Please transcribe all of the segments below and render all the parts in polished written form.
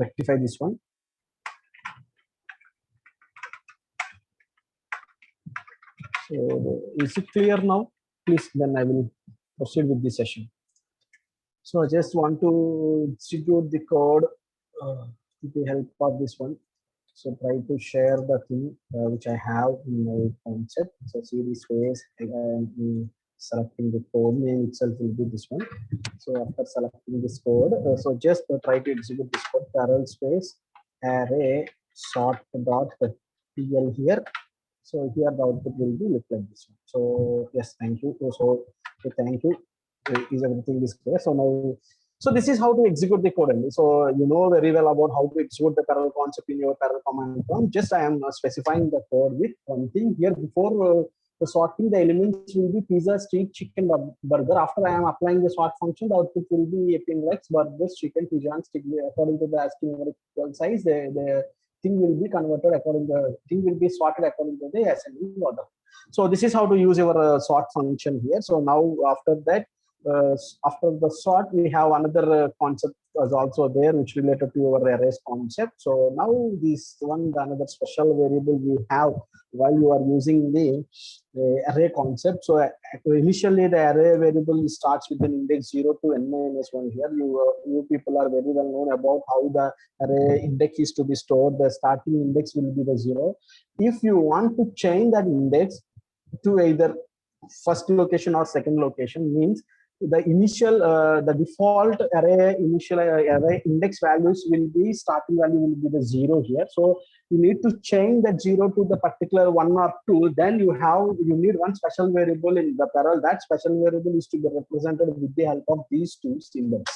rectify this one. So is it clear now? Please, then I will proceed with the session. So I just want to execute the code with the help of this one. So try to share the thing which I have in my concept. So see this space, and selecting the code name itself will be this one. So after selecting this code, so just try to execute this code, parallel space array sort dot pl here. So here the output will be look like this one. So yes, thank you. So thank you. Is everything is clear? So now, so this is how to execute the code. So you know very well about how to execute the parallel concept in your parallel command prompt. Just I am specifying the code with one thing here. Before sorting, the elements will be pizza, steak, chicken, burger. After I am applying the sort function, the output will be appearing like burger, chicken, pizza, and steak. According to the ASCII numerical size, the thing will be converted according to the thing will be sorted according to the ascending order. So this is how to use your sort function here. So now after that, after the sort, we have another concept is also there which related to our arrays concept. So now this one, another special variable we have while you are using the array concept. So initially the array variable starts with an index 0 to n-1 here. You people are very well known about how the array index is to be stored. The starting index will be the 0. If you want to change that index to either first location or second location, means the initial the default array initial array index values will be starting value will be the 0 here. So you need to change that 0 to the particular 1 or 2. Then you need one special variable in the parallel. That special variable is to be represented with the help of these two symbols.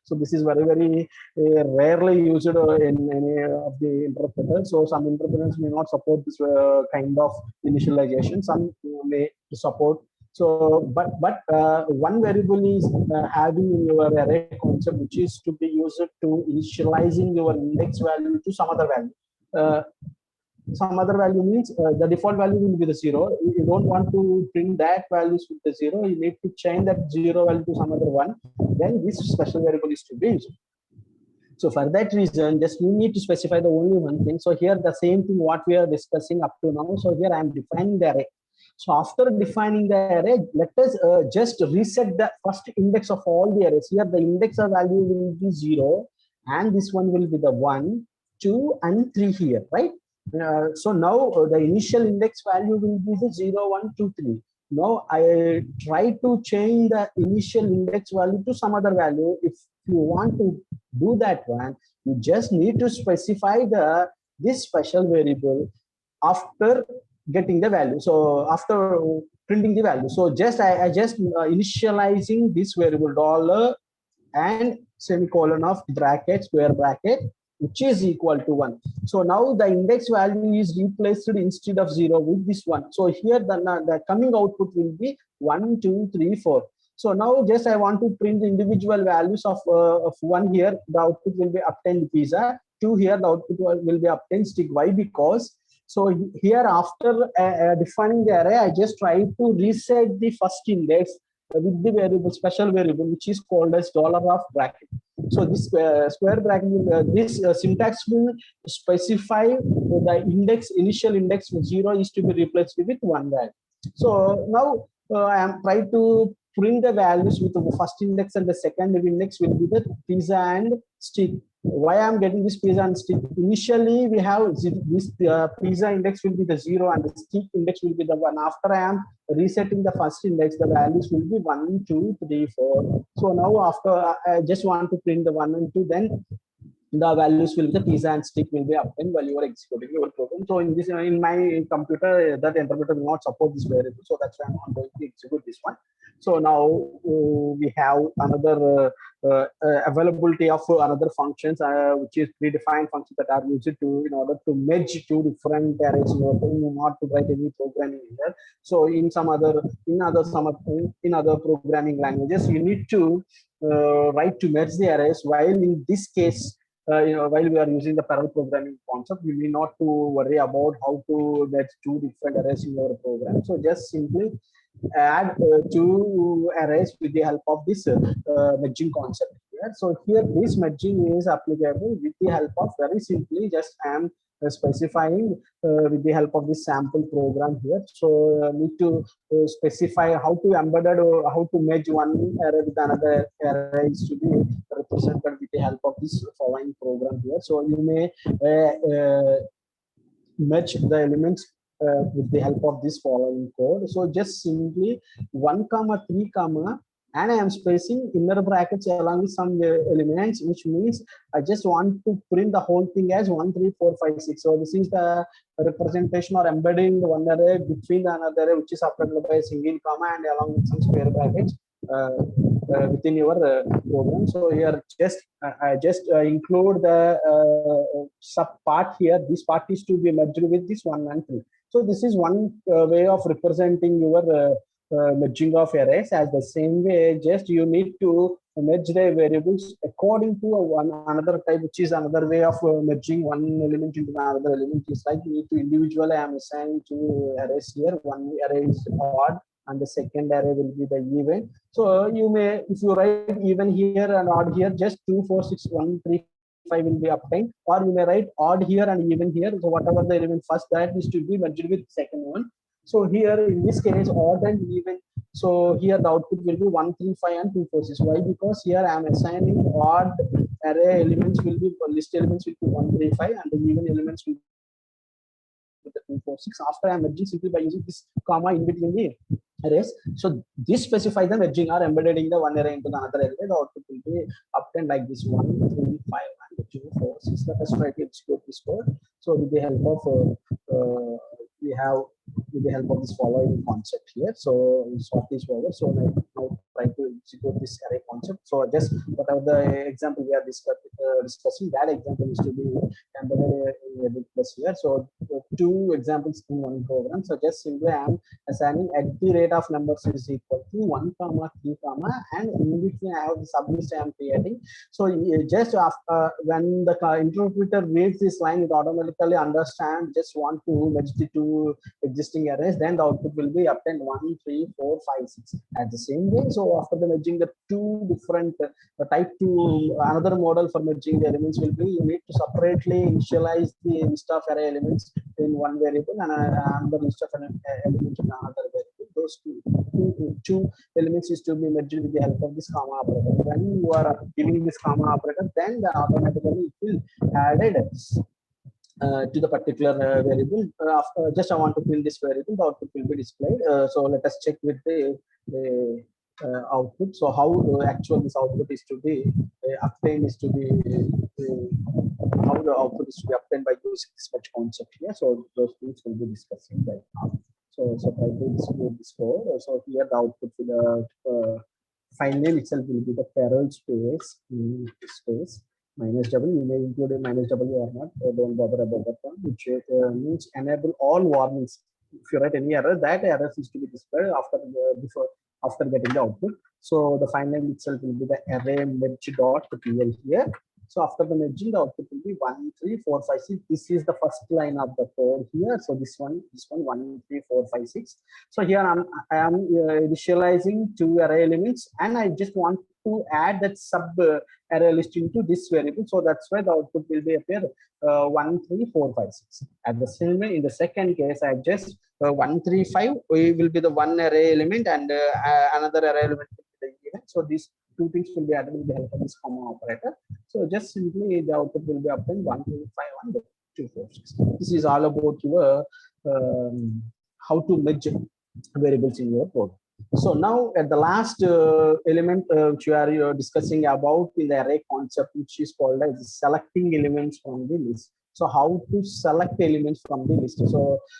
So this is very, very rarely used in any of the interpreters. So some interpreters may not support this kind of initialization. Some may support. So, but one variable is having in your array concept, which is to be used to initializing your index value to some other value. Some other value means the default value will be the 0. You don't want to print that values with the 0. You need to change that 0 value to some other one. Then this special variable is to be used. So for that reason, just you need to specify the only one thing. So here the same thing what we are discussing up to now. So here I am defining the array. So after defining the array, let us just reset the first index of all the arrays. Here the index of value will be 0, and this one will be the 1, 2, and 3 here, right? So now the initial index value will be the 0, 1, 2, 3. Now I try to change the initial index value to some other value. If you want to do that one, you just need to specify this special variable after getting the value. So after printing the value, so just I just initializing this variable dollar and semicolon of bracket square bracket, which is equal to 1. So now the index value is replaced instead of 0 with this one. So here the coming output will be 1, 2, 3, 4. So now just I want to print the individual values of 1 here. The output will be obtained pizza. 2 here the output will be obtained stick. Why? Because so here after defining the array, I just try to reset the first index with the variable special variable which is called as dollar of bracket. So this square bracket this syntax will specify the index initial index 0 is to be replaced with 1 value. So now I am trying to print the values with the first index and the second index will be the pizza and stick. Why I am getting this pizza and stick? Initially we have this pizza index will be the 0 and the stick index will be the 1. After I am resetting the first index, the values will be 1, 2, 3, 4. So now after I just want to print the 1 and 2, then the values will be the pizza and stick will be obtained while you are executing your program. So in this, in my computer, that interpreter will not support this variable. So that's why I'm not going to execute this one. So now we have another availability of another functions, which is predefined functions that are used to in order to merge two different arrays in order not to write any programming here. So in other programming languages, you need to write to merge the arrays. While in this case, while we are using the parallel programming concept, we need not to worry about how to merge two different arrays in your program. So just simply add two arrays with the help of this merging concept here. here. So here this merging is applicable with the help of very simply just I am specifying with the help of this sample program here. So need to specify how to embed or how to merge one array with another array is to be represented with the help of this following program here. So you may match the elements with the help of this following code. So just simply 1 comma 3 comma and I am spacing inner brackets along with some elements, which means I just want to print the whole thing as 1 3 4 5 6. So this is the representation or embedding one array between another array, which is separated by a single comma and along with some square brackets within your program. So here I just include the sub part here. This part is to be merged with this 1 and 3. So this is one way of representing your merging of arrays. As the same way, just you need to merge the variables according to another type, which is another way of merging one element into another element. Is like you need to individually I am assigning two arrays here. One array is odd and the second array will be the even. So you may, if you write even here and odd here, just 2 4 6 1 3 5 will be obtained, or you may write odd here and even here. So whatever the element first, that is to be merged with second one. So here in this case odd and even, so here the output will be 1 3 5 and 2 4 6. Why? Because here I am assigning odd array elements will be, list elements will be 1 3 5 and the even elements will be the 2 4 6. After I am merging simply by using this comma in between the arrays. So this specifies the merging or embedding the one array into the another array. The output will be obtained like this 1 3 5 and 2 4 6. Let us try to execute this code. So with the help of we have with the help of this following concept here. So we sort this forward. So now try to execute this array concept. So just whatever the example we are discussing, that example is to be embedded in a plus here. So two examples in one program. So just simply I am assigning at the rate of numbers is equal to 1 comma 3 comma, and in between I have the sublist I am creating. So just after when the interpreter reads this line, it automatically understands just want to merge the two existing arrays, then the output will be obtained 1 3 4 5 6 at the same way. So after the merging the two different type to another model for merging the elements will be, you need to separately initialize the list of array elements in one variable and another list of elements in another variable. Those two elements is to be merged with the help of this comma operator. When you are giving this comma operator, then the automatically it will added to the particular variable. Just I want to fill this variable, the output will be displayed. So let us check with the output. So how actual this output is to be obtained is to be how the output is to be obtained by using this much concept here. So those things will be discussing right now. So try to execute this code. So here the output will file name itself will be the PERL space minus W. You may include a minus W or not. Don't bother about that one. Which means enable all warnings. If you write any error, that error is to be displayed after getting the output. So the file name itself will be the array merge.pl here. So after the merging, the output will be 1 3 4 5 6. This is the first line of the code here. So this one 1 3 4 5 6. So here I am initializing two array elements, and I just want to add that sub array list into this variable. So that's why the output will be appear 1 3 4 5 6. At the same way, in the second case, I just 1 3 5 will be the one array element, and another array element will be the event. So these two things will be added with the help of this comma operator. So just simply the output will be obtained 1 2 5 1 2 4 6. This is all about your how to merge variables in your program. So now at the last element which we are discussing about in the array concept, which is called as selecting elements from the list. So how to select elements from the list.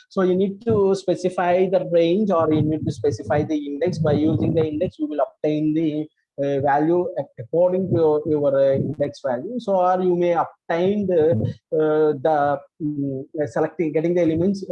So you need to specify the range, or you need to specify the index. By using the index, you will obtain the value according to your index value. So or you may obtain getting the elements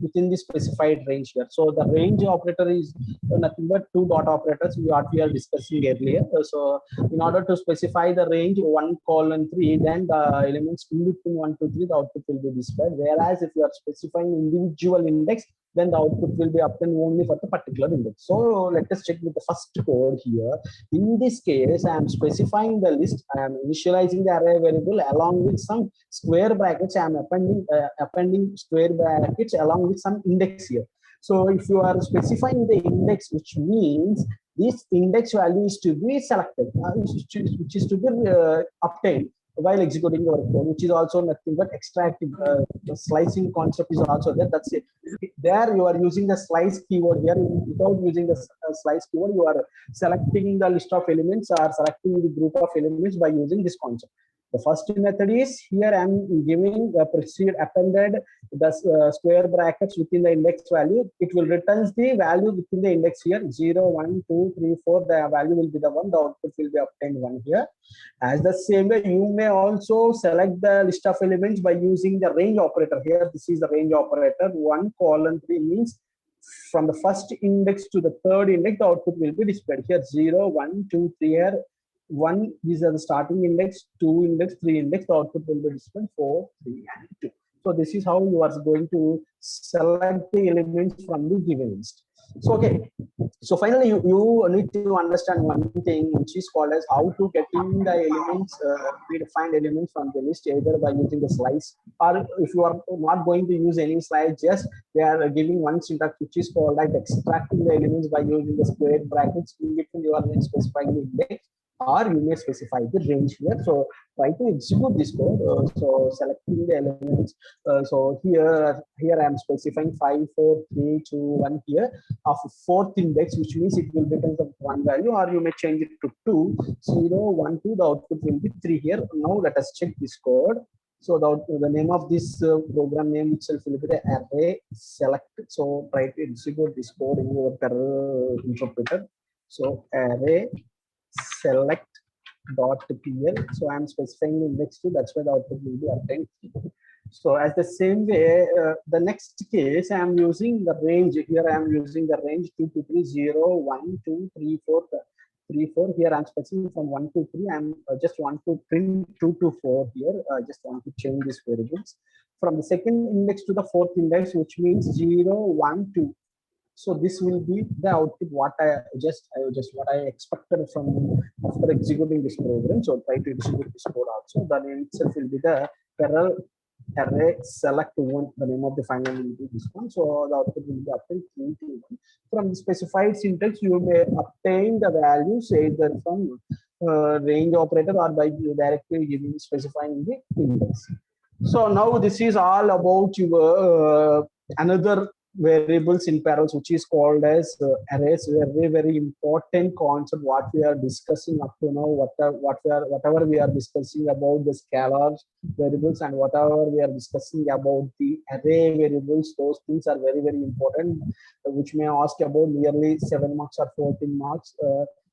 within the specified range here. So the range operator is nothing but two dot operators what we are discussing earlier. So in order to specify the range 1:3, then the elements in between 1 2 3, the output will be displayed. Whereas if you are specifying individual index, then the output will be obtained only for the particular index. So let us check with the first code here. In this case, I am specifying the list. I am initializing the array variable along with some square brackets. I am appending square brackets along with some index here. So if you are specifying the index, which means this index value is to be selected, which is to be obtained while executing your code, which is also nothing but extracting. The slicing concept is also there. That's it. There you are using the slice keyword here. Without using the slice keyword, you are selecting the list of elements or selecting the group of elements by using this concept. The first method is here I am giving the proceed appended the square brackets within the index value. It will returns the value within the index here 0, 1, 2, 3, 4. The value will be the 1. The output will be obtained 1 here. As the same way, you may also select the list of elements by using the range operator here. This is the range operator. 1 colon 3 means from the first index to the third index, the output will be displayed here 0, 1, 2, 3 here. 1, these are the starting index, 2 index, 3 index, the output will be displayed 4, 3, and 2. So this is how you are going to select the elements from the given list. So okay, so finally you need to understand one thing, which is called as how to get in the elements, predefined elements from the list, either by using the slice, or if you are not going to use any slice, just they are giving one syntax which is called like extracting the elements by using the square brackets in between you are specifying the index, or you may specify the range here. So try to execute this code. So selecting the elements. So here I am specifying 5, 4, 3, 2, 1 here of fourth index, which means it will become the 1 value, or you may change it to 2, 0, 1, 2. The output will be 3 here. Now let us check this code. So the name of this program name itself will be the array select. So try to execute this code in your PERL interpreter. So array select.pl. So I'm specifying the index 2. That's why the output will be obtained. So as the same way, the next case I am using the range. Here I am using the range 2 to 3, 0, 1, 2, 3, 4, 3, 4. Here I'm specifying from 1 to 3. I'm just want to print 2 to 4 here. I just want to change these variables from the second index to the fourth index, which means 0, 1, 2. So this will be the output what I what I expected from after executing this program. So try to execute this code also. The name itself will be the PERL array select one. The name of the final will be this one. So the output will be obtained 3 to 1. From the specified syntax, you may obtain the values either from range operator or by directly giving specifying the index. So now this is all about your another variables in parallels, which is called as arrays. Very important concept what we are discussing up to now. Whatever we are discussing about the scalar variables and whatever we are discussing about the array variables, those things are very important, which may ask about nearly 7 marks or 14 marks.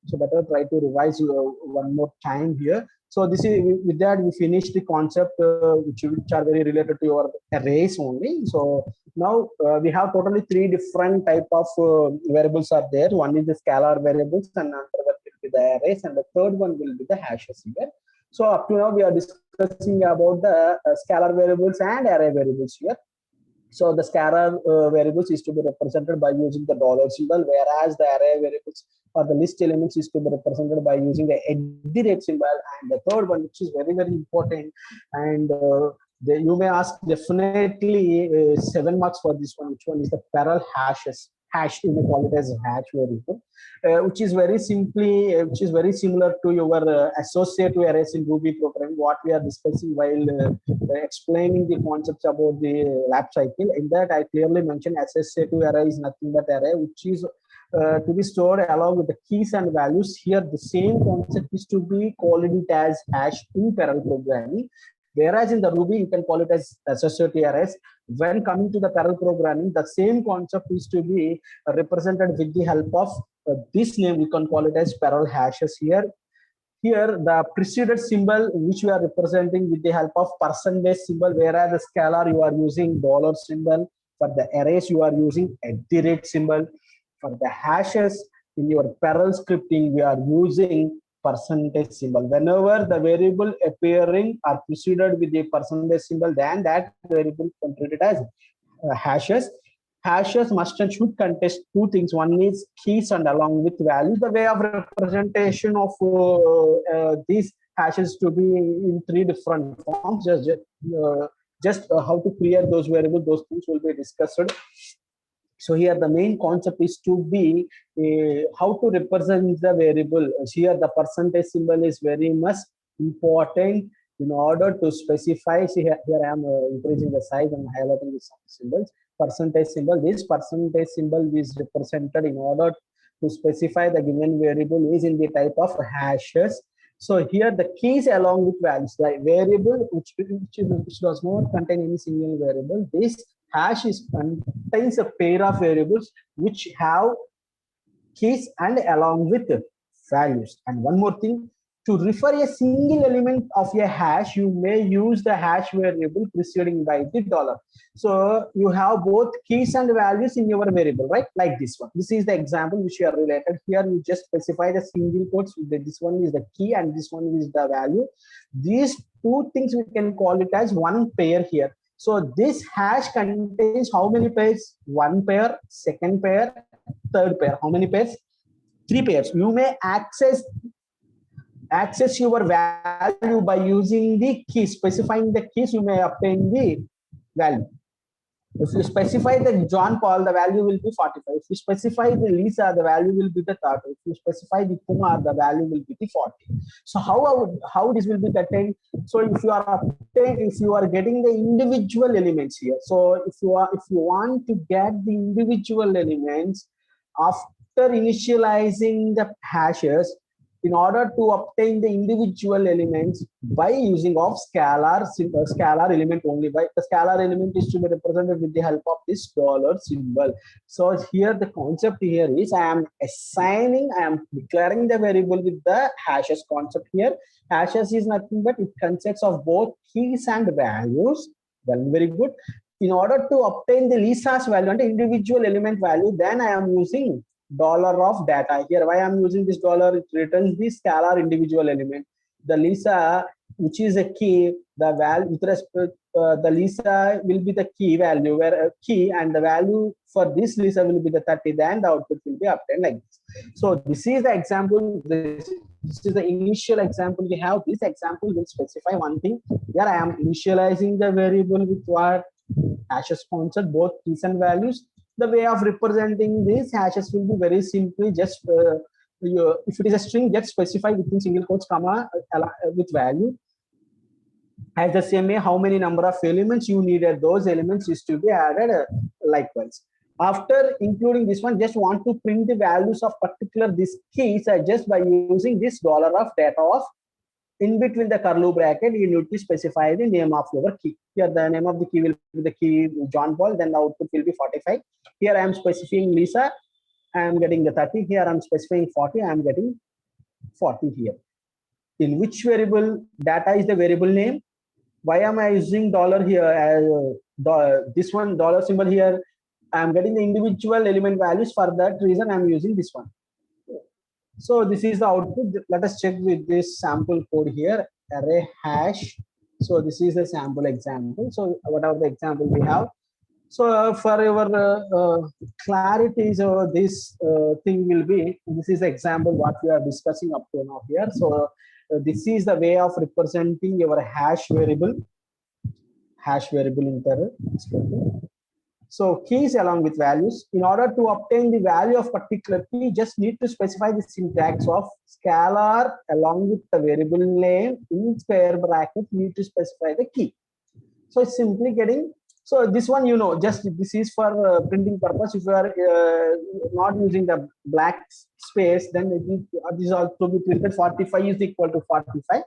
So better try to revise one more time here. So this is with that we finish the concept which are very related to your arrays only. So now we have totally 3 different type of variables are there. One is the scalar variables, and another one will be the arrays, and the third one will be the hashes here. So up to now we are discussing about the scalar variables and array variables here. So the scalar variables is to be represented by using the dollar symbol, whereas the array variables or the list elements is to be represented by using the @ symbol. And the third one, which is very important, and you may ask definitely 7 marks for this one. Which one is the PERL hashes? Hash, you may call it as hash variable, which is very similar to your associative arrays in Ruby programming, what we are discussing while explaining the concepts about the lab cycle. In that, I clearly mentioned associative array is nothing but array which is to be stored along with the keys and values. Here, the same concept is to be called it as hash in parallel programming. Whereas in the Ruby, you can call it as associative arrays. When coming to the parallel programming, the same concept is to be represented with the help of this name. We can call it as PERL hashes here. Here, the preceded symbol, which we are representing with the help of percentage symbol, whereas the scalar, you are using dollar symbol. For the arrays, you are using @ symbol. For the hashes, in your PERL scripting, we are using percentage symbol. Whenever the variable appearing are preceded with a percentage symbol, then that variable can treated as hashes. hashes must and should contain two things. One is keys and along with values. The way of representation of these hashes to be in three different forms. How to create those variables, those things will be discussed. So here the main concept is to be how to represent the variable. Here the percentage symbol is very much important in order to specify. See here I am increasing the size and highlighting the symbols. Percentage symbol. This percentage symbol is represented in order to specify the given variable is in the type of hashes. So here the keys along with values, the variable which does not contain any single variable. This hash contains a pair of variables which have keys and along with values. And one more thing, to refer a single element of a hash, you may use the hash variable preceding by the dollar. So you have both keys and values in your variable, right? Like this one. This is the example which you are related. Here you just specify the single quotes. This one is the key and this one is the value. These two things we can call it as one pair here. So this hash contains how many pairs? One pair, second pair, third pair. How many pairs? Three pairs. You may access your value by using the key. Specifying the keys, you may obtain the value. If you specify the John Paul, the value will be 45. If you specify the Lisa, the value will be the 30. If you specify the Kumar, the value will be the 40. So how this will be attained? So if you are getting the individual elements here. So if you want to get the individual elements after initializing the hashes, in order to obtain the individual elements by using of scalar element only. By the scalar element is to be represented with the help of this dollar symbol. So here the concept here is I am declaring the variable with the hashes concept here. Hashes is nothing but it consists of both keys and values. Well, very good. In order to obtain the Lisa's value and the individual element value, then I am using dollar of data. Here why I'm using this dollar, it returns the scalar individual element. The Lisa, which is a key, the value with respect the Lisa will be the key value, where a key and the value for this Lisa will be the 30, then the output will be obtained like this. So this is the example. This is the initial example we have. This example will specify one thing. Here I am initializing the variable with what hashes sponsored both keys and values. The way of representing these hashes will be very simply just if it is a string, just specify within single quotes comma with value. As the same way, how many number of elements you needed, those elements is to be added likewise. After including this one, just want to print the values of particular these keys just by using this dollar of data of. In between the curly bracket, you need to specify the name of your key. Here, the name of the key will be the key John Paul, then the output will be 45. Here, I am specifying Lisa, I am getting the 30. Here, I am specifying 40, I am getting 40 here. In which variable? Data is the variable name. Why am I using dollar here? This one, dollar symbol here, I am getting the individual element values. For that reason, I am using this one. So this is the output. Let us check with this sample code here, array hash. So this is the sample example. So whatever the example we have. So for your clarity, so this thing will be, this is the example what we are discussing up to now here. So this is the way of representing your hash variable in the So keys along with values. In order to obtain the value of particular key, just need to specify the syntax of scalar along with the variable name in square bracket. Need to specify the key. So it's simply getting. So this one, just this is for printing purpose. If you are not using the black space, then this is also be printed. 45 is equal to 45.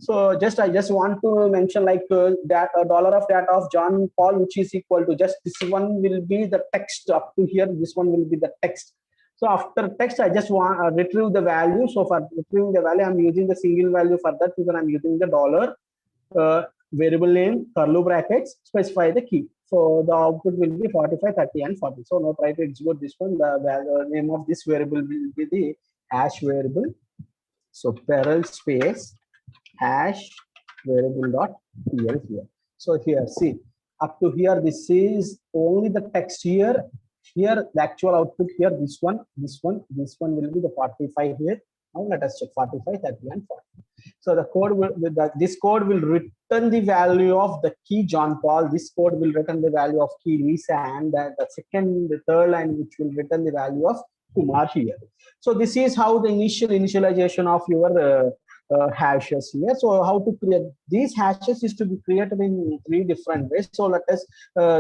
So I just want to mention like that dollar of data of John Paul, which is equal to just this one will be the text up to here. This one will be the text. So after text, I just want to retrieve the value. So for retrieving the value, I'm using the single value. For that reason, I'm using the dollar. Variable name, curly brackets, specify the key. So the output will be 45, 30, and 40. So now try to execute this one. The name of this variable will be the hash variable. So PERL space hash variable dot PL here. So here, see, up to here. This is only the text here. Here the actual output here, this one will be the 45 here. Now let us check 45, 30 and 40. So the code will, this code will return the value of the key John Paul. This code will return the value of key Lisa, and the third line which will return the value of Kumar here. So this is how the initialization of your hashes here. So how to create these hashes is to be created in 3 different ways. So let us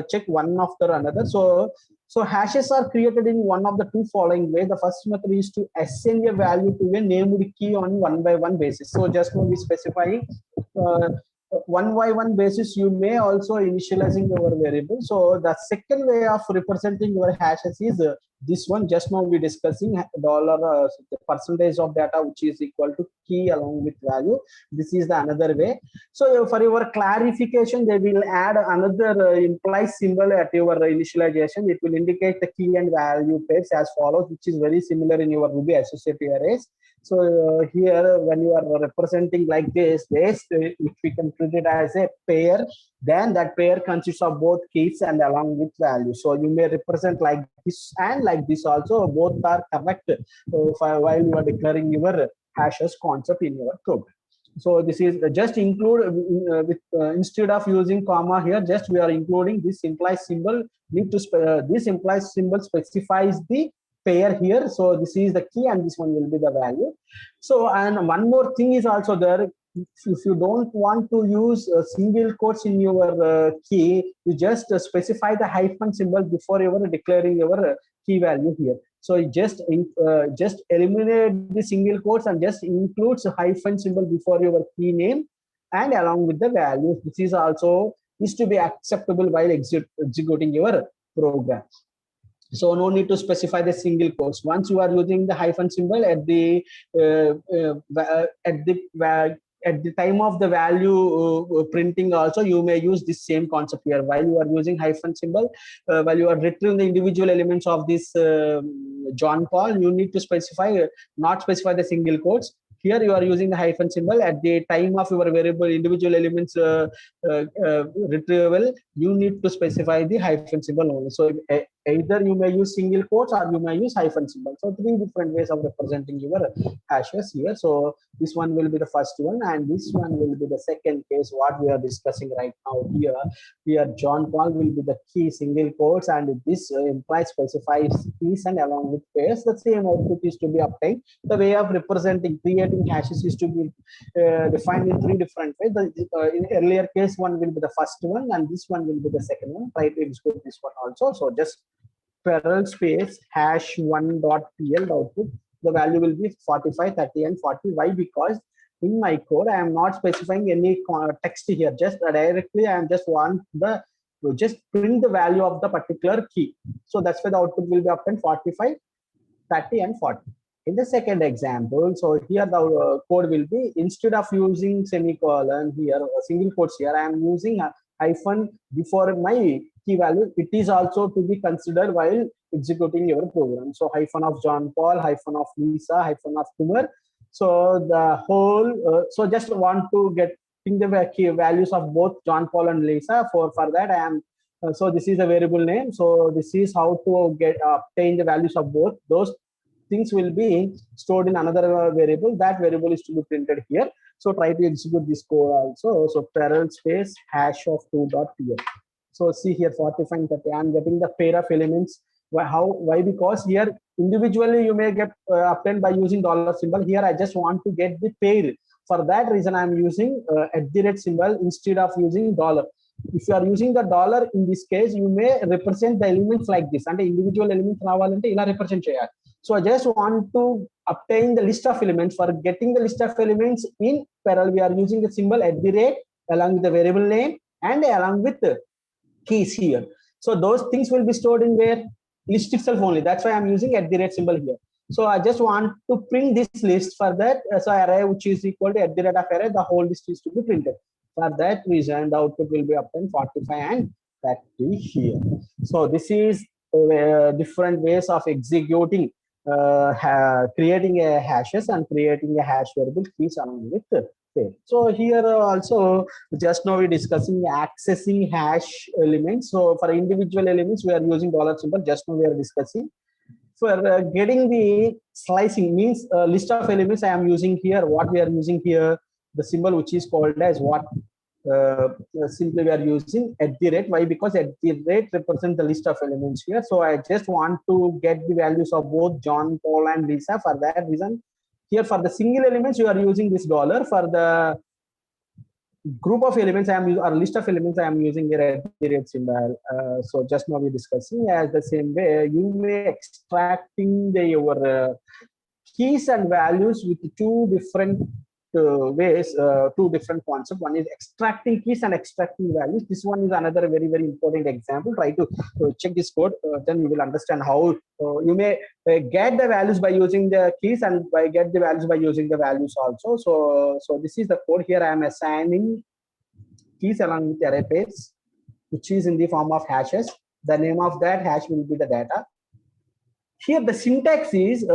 check one after another. So hashes are created in one of the 2 following way. The first method is to assign a value to a named key on 1-by-1 basis. So just now we specifying 1-by-1 basis. You may also initializing your variable. So the second way of representing your hashes is this one. Just now we discussing the percentage of data which is equal to key along with value. This is the another way. So for your clarification, they will add another imply symbol at your initialization. It will indicate the key and value pairs as follows, which is very similar in your Ruby associative arrays. So here when you are representing like this, if we can treat it as a pair, then that pair consists of both keys and along with value. So you may represent like this and like this also. Both are correct while you are declaring your hashes concept in your program. So this is just include instead of using comma here, just we are including this implies symbol. Need to this implies symbol specifies the pair here. So this is the key and this one will be the value. So, and one more thing is also there. If you don't want to use single quotes in your key, you just specify the hyphen symbol before you are declaring your key value here. So you just eliminate the single quotes and just includes a hyphen symbol before your key name and along with the values. This is also is to be acceptable while executing your program. So no need to specify the single quotes. Once you are using the hyphen symbol at the time of the value printing also, you may use this same concept here. While you are using hyphen symbol, while you are retrieving the individual elements of this John Paul, you need to specify, not specify the single quotes. Here you are using the hyphen symbol at the time of your variable individual elements retrieval. You need to specify the hyphen symbol only. So either you may use single quotes or you may use hyphen symbol. So 3 different ways of representing your hashes here. So this one will be the first one, and this one will be the second case what we are discussing right now here. Here John Paul will be the key single quotes, and this implies specifies keys and along with pairs. The same output is to be obtained. The way of representing creating hashes is to be defined in 3 different ways. In earlier case, one will be the first one, and this one will be the second one. Try to execute this one also. So just PERL space hash1.pl output. The value will be 45, 30, and 40. Why? Because in my code, I am not specifying any text here. Just directly, I am just want the just print the value of the particular key. So that's why the output will be obtained 45, 30, and 40. In the second example, so here the code will be, instead of using semicolon here, single quotes here, I am using a hyphen before my key value. It is also to be considered while executing your program. So hyphen of John Paul, hyphen of Lisa, hyphen of Kumar. So the whole, so just want to get the key values of both John Paul and Lisa. For that, I am so this is a variable name. So this is how to get obtain the values of both. Those things will be stored in another variable. That variable is to be printed here. So try to execute this code also. So PERL space hash of 2.pl. So see here 45, 30. I'm getting the pair of elements. Why? Because here individually you may get obtained by using dollar symbol. Here I just want to get the pair. For that reason, I'm using @ symbol instead of using dollar. If you are using the dollar, in this case, you may represent the elements like this. And the individual elements ravalante ila represent cheyali. So I just want to obtain the list of elements. For getting the list of elements in PERL, we are using the symbol @ along with the variable name and along with the keys here. So those things will be stored in where? List itself only. That's why I'm using @ symbol here. So I just want to print this list. For that, so array which is equal to @ of array, the whole list is to be printed. For that reason, the output will be obtained 45 and 30 here. So this is different ways of executing, creating a hashes and creating a hash variable keys along with fail. So here also just now we're discussing accessing hash elements. So for individual elements we are using dollar symbol. Just now we are discussing. For getting the slicing means list of elements I am using here. What we are using here, the symbol which is called as what. Simply we are using at the rate. Why? Because at the rate represents the list of elements here. So I just want to get the values of both John, Paul, and Lisa. For that reason, here for the single elements you are using this dollar. For the group of elements I am using, or list of elements I am using here at the rate symbol. So just now we're discussing as the same way you may extracting your keys and values with two different ways, two different concepts. One is extracting keys and extracting values. This one is another very, very important example. Try to check this code, then you will understand how you may get the values by using the keys and by get the values by using the values also. So this is the code. Here I am assigning keys along with array pairs, which is in the form of hashes. The name of that hash will be the data. Here the syntax is,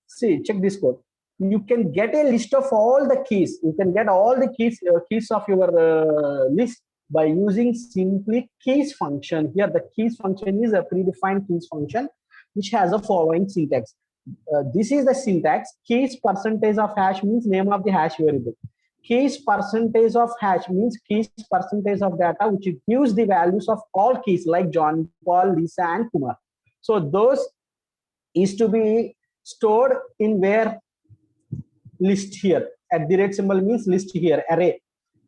see, check this code. You can get a list of all the keys. You can get all the keys of your list by using simply keys function. Here the keys function is a predefined keys function which has a following syntax. This is the syntax. Keys percentage of hash means name of the hash variable. Keys percentage of hash means keys percentage of data, which gives the values of all keys like John, Paul, Lisa, and Kumar. So those is to be stored in where list here. At the rate symbol means list here, array.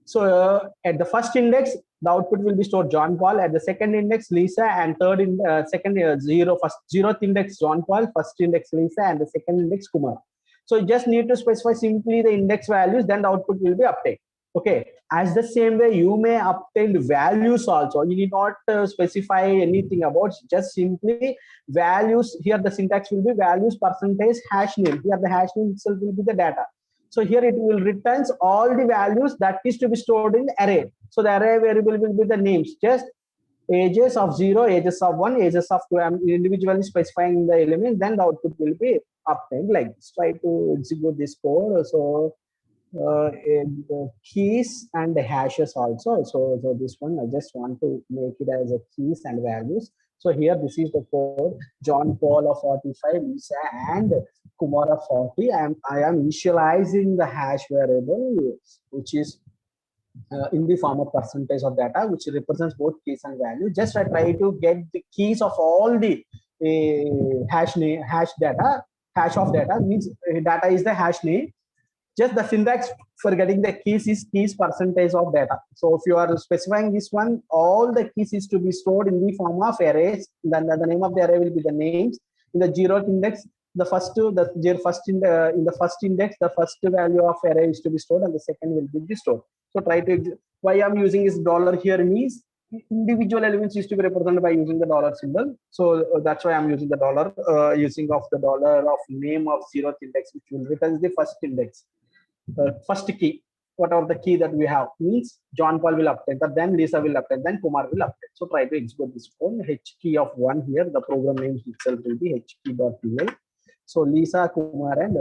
So at the first index, the output will be stored John Paul. At the second index, Lisa, and third in second first zeroth index John Paul, first index Lisa, and the second index Kumar. So you just need to specify simply the index values, then the output will be updated. Okay, as the same way you may obtain values also. You need not specify anything about, just simply values. Here the syntax will be values percentage hash name. Here the hash name itself will be the data. So here it will returns all the values that is to be stored in the array. So the array variable will be the names, just ages of 0, ages of 1, ages of 2. I'm individually specifying the elements, then the output will be obtained like this. Try to execute this code. So the keys and the hashes also. So this one I just want to make it as a keys and values. So here this is the code. John Paul of 45, Lisa and Kumar of 40. I am initializing the hash variable, which is in the form of percentage of data, which represents both keys and value. Just I try to get the keys of all the hash of data means data is the hash name. Just the syntax for getting the keys is keys percentage of data. So if you are specifying this one, all the keys is to be stored in the form of arrays. Then the name of the array will be the names. In the 0th index, in the first index, the first value of array is to be stored, and the second will be stored. So try to, why I'm using is dollar here means individual elements is to be represented by using the dollar symbol. So that's why I'm using the dollar, using of the dollar of name of 0th index, which will return the first index. First key, whatever the key that we have means John Paul will update, but then Lisa will update, then Kumar will update. So try to execute this code. H key of 1 here, the program name itself will be hkey.pl. So Lisa, Kumar, and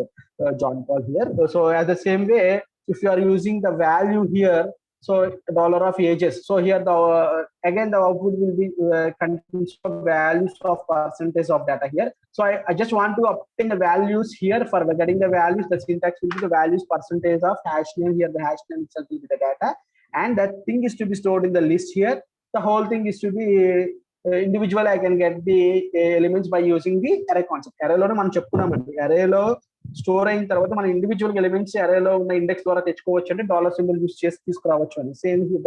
John Paul here. So as the same way, if you are using the value here, so dollar of ages. So here the again the output will be contains of values of percentage of data here. So I just want to obtain the values here. For getting the values, the syntax will be the values percentage of hash name. Here the hash name itself will be the data, and that thing is to be stored in the list here. The whole thing is to be individual. I can get the elements by using the array concept. Array lo man cheppunnamandi, array lo store అయిన తర్వాత మన individual elements అరేలో ఉన్న index ద్వారా తెచ్చుకోవచ్చు అంటే dollar symbol use చేసి తీసుకురావచ్చు అని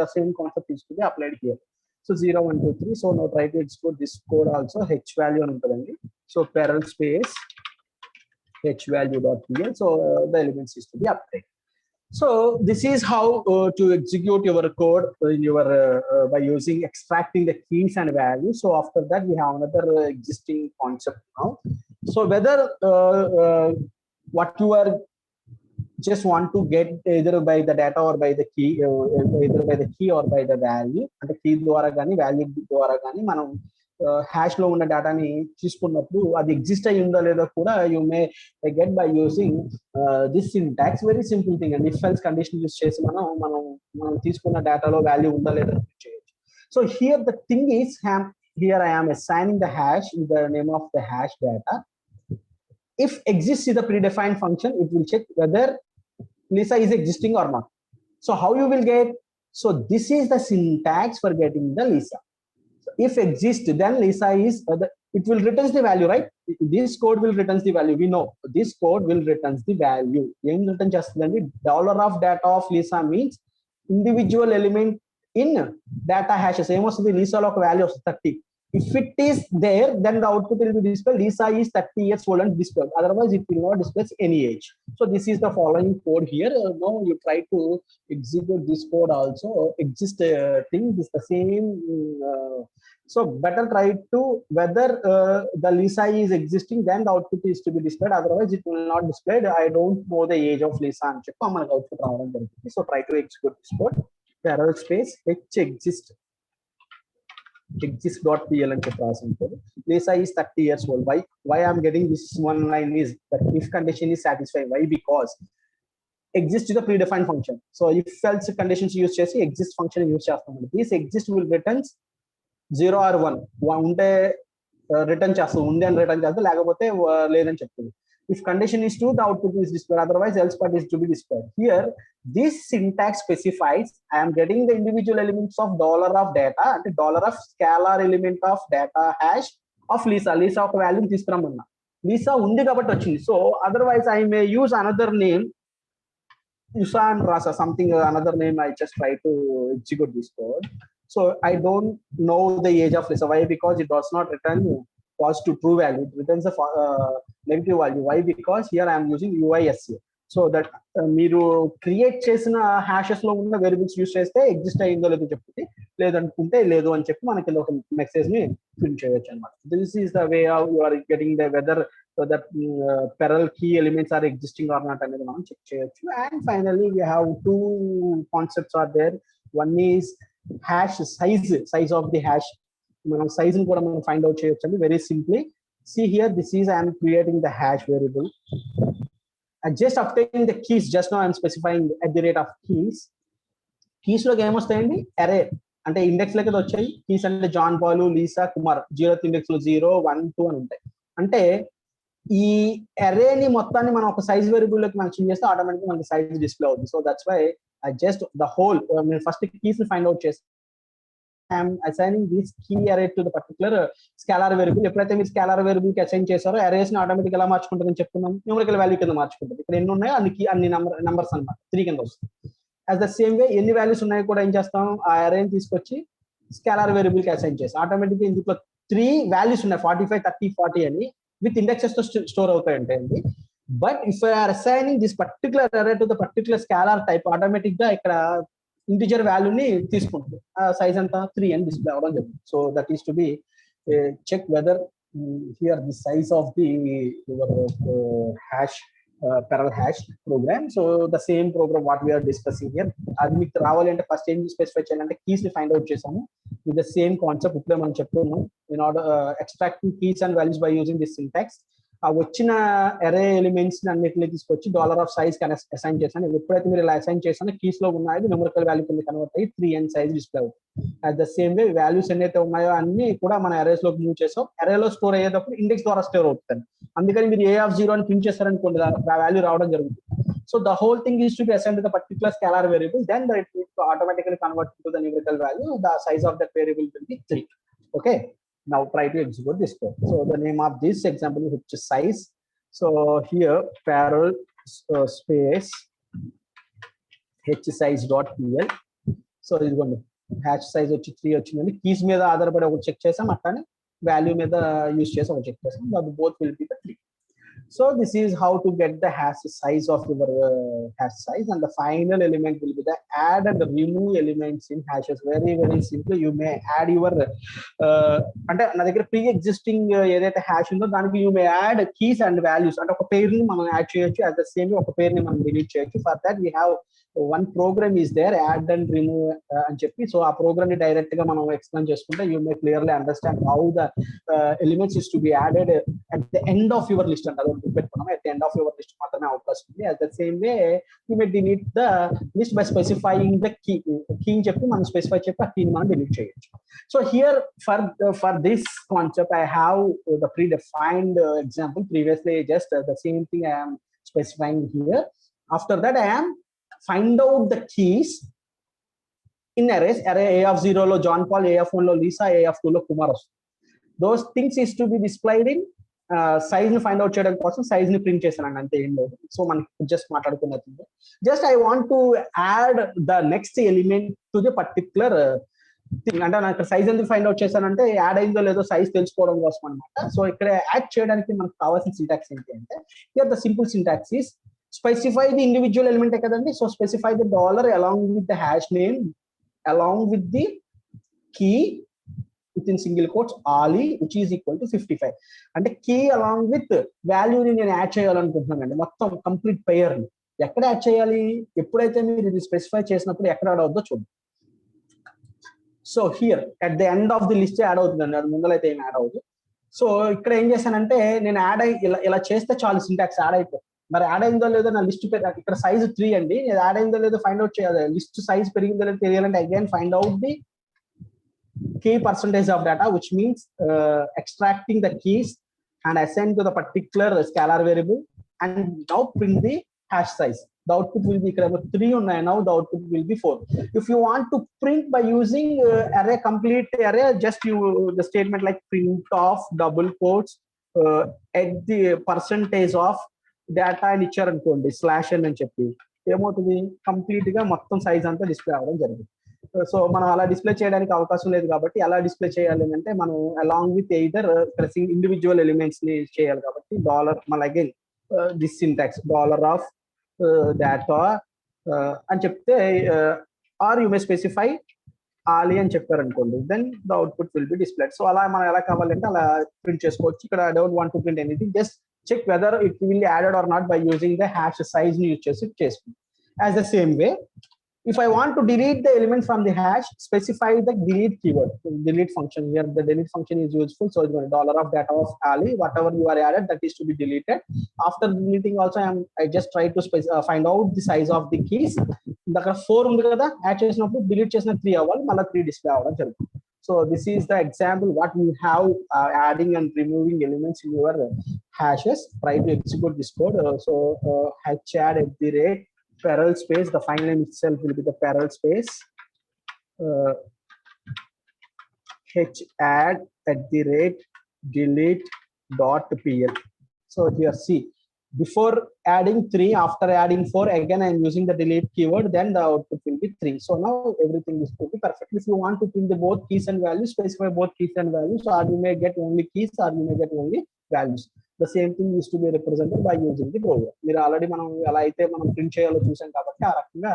ద సేమ్ కాన్సెప్ట్ తీసుకుని applied here. So 0 1 2 3. So no try to export this code also. H value అని ఉంటుందండి. So perl space H value dot PL. So the elements is to be applied. So this is how to execute your code in your by using extracting the keys and values. So after that we have another existing concept now. So whether what you are just want to get either by the data or by the key, either by the key or by the value, and the key ద్వారా కానీ value ద్వారా కానీ మనం hash లో ఉన్న డేటాని తీసుకున్నప్పుడు అది ఎగ్జిస్ట్ అయ్యి ఉందా లేదా కూడా you may get by using this syntax. Very simple thing and if else condition use చేసి మనం తీసుకున్న డేటాలో వాల్యూ ఉందా లేదా చేయొచ్చు. So here the thing is here I am assigning the hash with the name of the hash data. If exists is the predefined function, it will check whether Lisa is existing or not. So how you will get? So this is the syntax for getting the Lisa. So if exist, then Lisa is it will returns the value, right? This code will returns the value. We know this code will returns the value. Em return chestundandi $of data of Lisa means individual element in data hashes. Em osthundi Lisa lo oka value of 30. If it is there, then the output will be displayed Lisa is 30 years old and displayed. Otherwise, it will not display any age. So this is the following code here. Now you try to execute this code also. Exist thing is the same. So better try to whether the Lisa is existing, then the output is to be displayed. Otherwise, it will not displayed. I don't know the age of Lisa and check output. So try to execute this code. Parallel space h exist.pl and Lisa is 30 years old. Why I'm getting this one line is that if condition is satisfied. Why? Because exist is a predefined function. So if else conditions use chesi exist function use chestam. This exist will returns 0 or 1. Unte return chestadu, undi and return chestadu, lekapothe ledani cheptundi. If condition is true, the output is displayed. Otherwise, else part is to be displayed. Here, this syntax specifies I am getting the individual elements of $of data and $of scalar element of data hash of Lisa. Lisa of value తీసుకురమ్మన్నా. Lisa ఉంది కాబట్టి వచ్చింది. So otherwise, I may use another name. Usa and Rasa, something another name. I just try to execute this code. So I don't know the age of Lisa. Why? Because it does not return positive true value. It returns a negative value. Why? Because here I am using UISC. So that మీరు create చేసిన hashes లో ఉన్న variables use చేస్తే exist అయ్యిందో లేదో చెప్తుంది, లేదనుకుంటే లేదు అని చెప్పి మనకి ఒక మెసేజ్ ని ప్రింట్ చేయొచ్చు అనమాట. This is the way of you are getting the whether that perl key elements are existing or not అనేది మనం చెక్ చేయొచ్చు. And finally we have two concepts are there. One is hash size of the hash. మనం size ని కూడా మనం find out చేయొచ్చు అండి very simply. See here, this is I am creating the hash variable. I just obtaining the keys. Just now I am specifying at the rate of keys. Keys లో ఏం వస్తాయండి? అరే అంటే ఇండెక్స్ లెక్క వచ్చాయి. Keys అంటే జాన్ పాలు, Lisa, Kumar. 0th index లో 0, 1, 2 అని ఉంటాయి. అంటే ఈ అరేని మొత్తాన్ని మనం ఒక సైజ్ వేరియబుల్ లోకి మెన్షన్ చేస్తే ఆటోమేటిక్ మనకి సైజ్ డిస్ప్లే అవుతుంది. So that's why I just the whole నేను ఫస్ట్ కీస్ ని ఫైండ్ అవుట్ చేస్తాను. I am assigning this key array to the particular scalar variable. ఎప్పుడైతే మీరు స్కాలర్ వేరియబుల్ కి అసైన్ చేశారో అరేస్ ని ఆటోమేటిక్ ఎలా మార్చుకుంటుందని చెప్పుకున్నాం. న్యూమరికల్ వాల్యూ కింద మార్చుకుంటుంది. ఇక్కడ ఎన్ని ఉన్నాయో అన్ని నంబర్స్ అన్నమాట 3 కింద వస్తుంది. యాజ్ ద సేమ్ వే ఎన్ని వాల్యూస్ ఉన్నాయో కూడా ఏం చేస్తాం, ఆ అరేని తీసుకొచ్చి స్కాలర్ వేరియబుల్ కి అసైన్ చేస్తాం. ఆటోమేటిక్ ఇందులో 3 వాల్యూస్ ఉన్నాయి, 45, 30, 40 అని విత్ ఇండెక్సెస్ తో స్టోర్ అవుతాయండి. But if I are assigning this particular array to the particular scalar type, automatic గా ఇక్కడ ఇంటిజర్ వాల్యూని తీసుకుంటుంది. సైజ్ అంతా 3 అని డిస్ప్లే అవ్వడం జరుగుతుంది. So that is to be check whether here the size of the hash perl hash program. So the same program what we are discussing here. అది మీకు రావాలి అంటే ఫస్ట్ ఏం స్పెసిఫై చేయాలంటే కీస్ ని ఫైండ్ అవుట్ చేసాము విత్ ద సేమ్ కాన్సెప్ట్. ఇప్పుడే మనం చెప్పుకున్నాం in order extracting keys and values by using this syntax. ఆ వచ్చిన అరే ఎలిమెంట్స్ అన్నిటిని తీసుకొచ్చి $of size అసైన్ చేశాను. ఎప్పుడైతే మీరు ఇలా అసైన్ చేశానో కీస్ లో ఉన్నాయో న్యూమరికల్ వాల్యూ కింద కన్వర్ట్ అయ్యి 3 అని సైజ్ డిస్ప్లే అవుతుంది. At the same way values ఎన్నైతే ఉన్నాయో అన్ని కూడా మన అరేస్ లోకి మూవ్ చేసాం. అరేలో స్టోర్ అయ్యేటప్పుడు ఇండెక్స్ ద్వారా స్టోర్ అవుతుంది. అందుకని మీరు A0 అని ప్రింట్ చేస్తారనుకోండి, ఆ వాల్యూ రావడం జరుగుతుంది. So the whole thing is to be assigned to the particular scalar variable, then it will automatically convert to the numerical value. The size of that variable will be 3. Okay, now try to execute this code. So the name of this example is size. So here parallel space hsize.pl. So ఇదిగోండి hash size వచ్చి 3 వచ్చిందండి. Keys మీద ఆధారపడి ఒకటి check చేసాం, అట్లానే value మీద use చేసి ఒకటి చెక్ చేసాం. Both will be the 3. So this is how to get the hash size of your hash size, and the final element will be the add and remove elements in hashes. Very very simple. You may add your అంటే నా దగ్గర pre existing ఏదైతే hash ఉందో దానికి you may add keys and values, అంటే ఒక పేరుని మనం యాడ్ చేయొచ్చు, అట్ ద సేమ్ ఒక పేరుని మనం డిలీట్ చేయొచ్చు. For that we have one program is there, add and remove అని చెప్పి. సో ఆ ప్రోగ్రామ్ ని డైరెక్ట్ గా మనం ఎక్స్ప్లెయిన్ చేసుకుంటే you may clearly understand how the elements is to be added at the end of your list. అంటే అది పెట్టుకున్నాం at the end of your list మాత్రమే అవకాశం ఉంది. At the same way you may delete the list by specifying the key అని చెప్పి మనం specify చెప్పి ఆ కీని మనం డిలీట్ చేయొచ్చు. So here for this concept I have the predefined example. Previously just the same thing I am specifying here. After that I am find out the keys in arrays. Array a of 0 lo John Paul, a of 1 lo Lisa, a of 2 lo Kumar. Those things is to be displayed in size ని find out చేయడం కోసం size ని print చేశాను అంతే, ఏం లేదు. So మనకి just మాట్లాడుకున్నది. Just I want to add the next element to the particular thing. అంటే నాకు సైజ్ ఎందుకు ఫైండ్ అవుట్ చేశానంటే యాడ్ అయిందో లేదో సైజ్ తెలుసుకోవడం కోసం అనమాట. సో ఇక్కడ యాడ్ చేయడానికి మనకు కావాల్సిన సింటాక్స్ ఏంటి అంటే, here the simple syntax is specify the individual element కదండి. So specify the dollar along with the hash name along with the key within single quotes Ali which is equal to 55. అంటే key along with వాల్యూని నేను add చేయాలనుకుంటున్నానండి, మొత్తం complete pair ని. ఎక్కడ add చేయాలి, ఎప్పుడైతే మీరు ఇది స్పెసిఫై చేసినప్పుడు ఎక్కడ యాడ్ అవుతుందో చూడండి. So here at the end of the list add అవుతుందండి, అది ముందరైతే ఏం యాడ్ అవుతుంది. సో ఇక్కడ ఏం చేశానంటే నేను యాడ్ అయ్యి ఇలా చేస్తే చాలు, సింటాక్స్ యాడ్ అయిపోతుంది. మరి యాడ్ అయిందో లేదో నా లిస్ట్ ఇక్కడ సైజ్ 3 అండి, యాడ్ అయిందో లేదో ఫైండ్ అవుట్ చేయాలి. లిస్ట్ సైజ్ పెరిగిందో లేదో తెలియాలంటే again find out the key percentage of data, which means extracting the keys and assign to the particular scalar variable, and now print the hash size. The output will be 3 ఉన్నాయి, now the output will be 4. If you want to print by using array complete array, just you the statement like print of double quotes at the percentage of data అని ఇచ్చారు అనుకోండి, slash అని చెప్పి ఏమవుతుంది, complete గా మొత్తం size అంతా display అవ్వడం జరుగుతుంది. సో మనం అలా డిస్ప్లే చేయడానికి అవకాశం లేదు కాబట్టి ఎలా డిస్ప్లే చేయాలి అంటే మనం along with either individual elements ని చేయాలి కాబట్టి డాలర్ మళ్ళీ again this syntax dollar of data అని చెప్తే, or you may specify Ali అని చెప్పారు అనుకోండి, then the output will be displayed. సో అలా మనం ఎలా కావాలంటే అలా ప్రింట్ చేసుకోవచ్చు. ఇక్కడ I don't want to print anything, just check whether it will added or not by using the hash size ని యూజ్ చేసి చేసుకుంటాం. As the same way if I want to delete the element from the hash, specify the delete keyword, delete function. Here the delete function is useful. So it's going to dollar of data of Ali, whatever you are added, that is to be deleted. After deleting also I just try to find out the size of the keys. Dakka 4 undi kada, add chesinappudu delete chesina 3 avvali, malla 3 display avvadam jarugutundi. So this is the example what we have adding and removing elements in your hashes. Try to execute this code. So hash add at the rate PERL space, the file name itself will be the PERL space h add at the rate delete dot pl. So here see, before adding 3, after adding 4, again I am using the delete keyword, then the output will be 3. So now everything is to be perfect. If you want to print the both keys and values, specify both keys and values, or you may get only keys or you may get only values. The same thing is to be represented by using the program. మీరు already మనం ఎలా అయితే మనం print చేయాలో చూసాం కాబట్టి ఆ రకంగా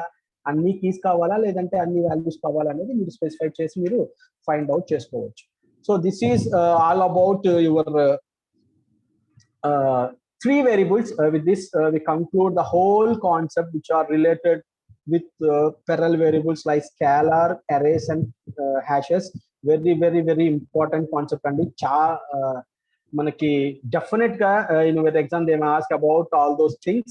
అన్ని కీస్ కావాలా లేదంటే అన్ని వాల్యూస్ కావాలా అనేది మీరు స్పెసిఫై చేసి మీరు ఫైండ్ అవుట్ చేసుకోవచ్చు. So this is all about your 3 variables. With this we conclude the whole concept which are related with PERL variables like scalar, arrays and hashes. Very very very important concept అండి. మనకి definite గా with exam they may ask about all those things.